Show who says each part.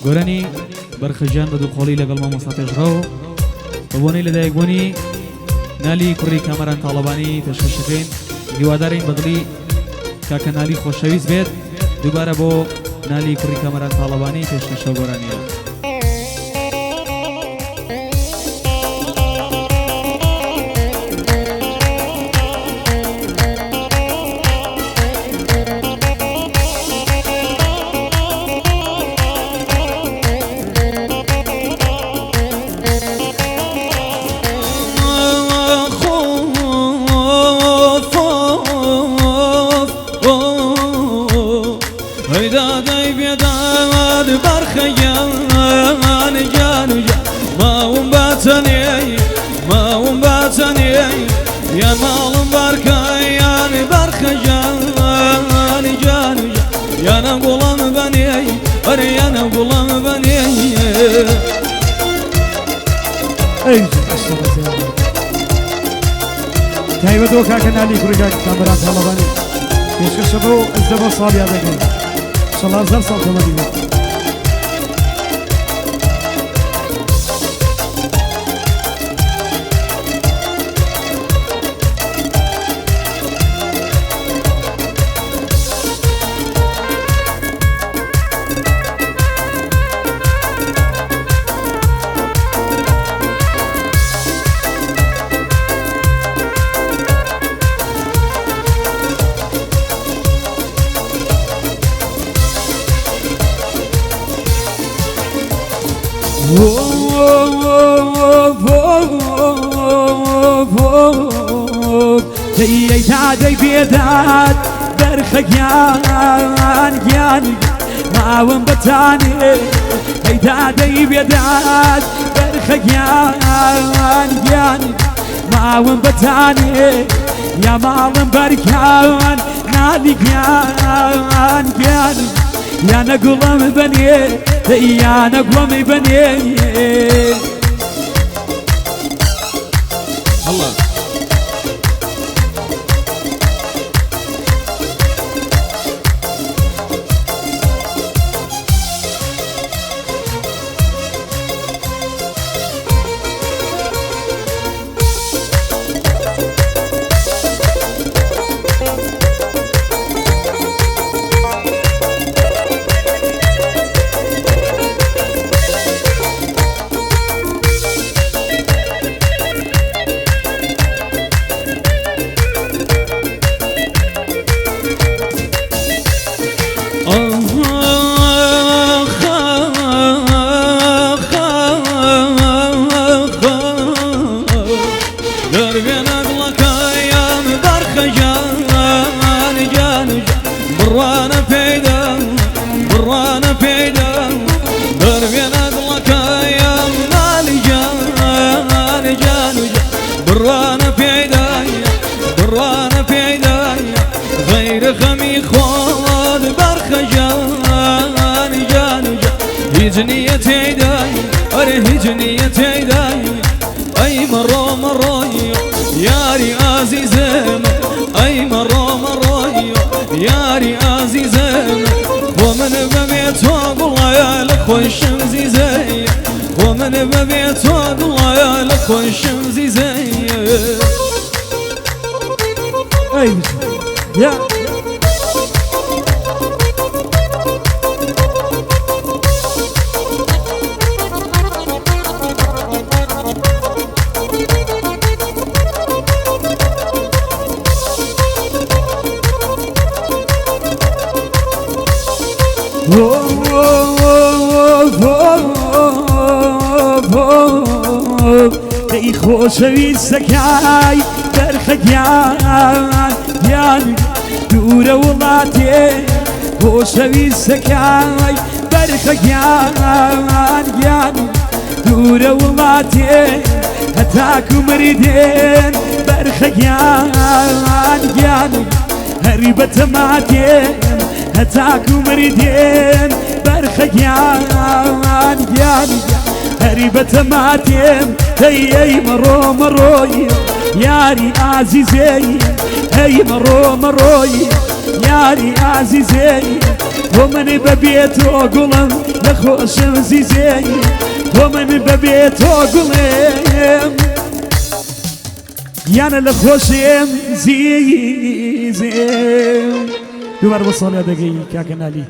Speaker 1: گرانی برخجان بدو خالی لگل ما مصطفی جراو ببونی لدایک بونی نالی کری کامران طالبانی تشخیصین هیوادارین بدلی که نالی خوشویز بید دوباره بو نالی کری کامران طالبانی تشخیص گرانیه
Speaker 2: يا مال بركة يا بركة جاني جاني يا نقولم بني يا نقولم بني
Speaker 3: اي تايبه دوكا كنالي كرجاك كاميرات طلباني يشكر شبو الزبو صالي هذا ان شاء الله زر صوت مدينه هي تعدي بيدات برخيان يان ما وين بتاني هي تعدي بيدات برخيان يان ما وين بتاني يا ما وين بركان نالي يان يان يا نقوم بني يا نقوم بني
Speaker 2: الله برانا في عيدايا برانا في عيدايا غير خمي خواد برخجان جان هجنية عيدايا أري هجنية عيدايا أي مرة مرة ياري عزيزنا أي مرة مرة ياري عزيزنا ومن ببيت والله يا لك والشمس زي ومن ببيت والله يا لك والشمس زي
Speaker 3: اي يا ای خوشوی سکای در خیان یان دور ولاتی خوشوی سکای در خیان یان دور ولاتی هتاکو مریدین بر خیان یان هریبت ماتین هتاكو مریدین بر خیان یان هریبت ماتیم هی مرو مروی یاری عزیزی هی مرو مروی یاری عزیزی ومن ببيت وقلم لخوش زيزي ومن ببيت وقلم يانا لخوشم زيزي دوباره بصالي دقيقة كاكنالي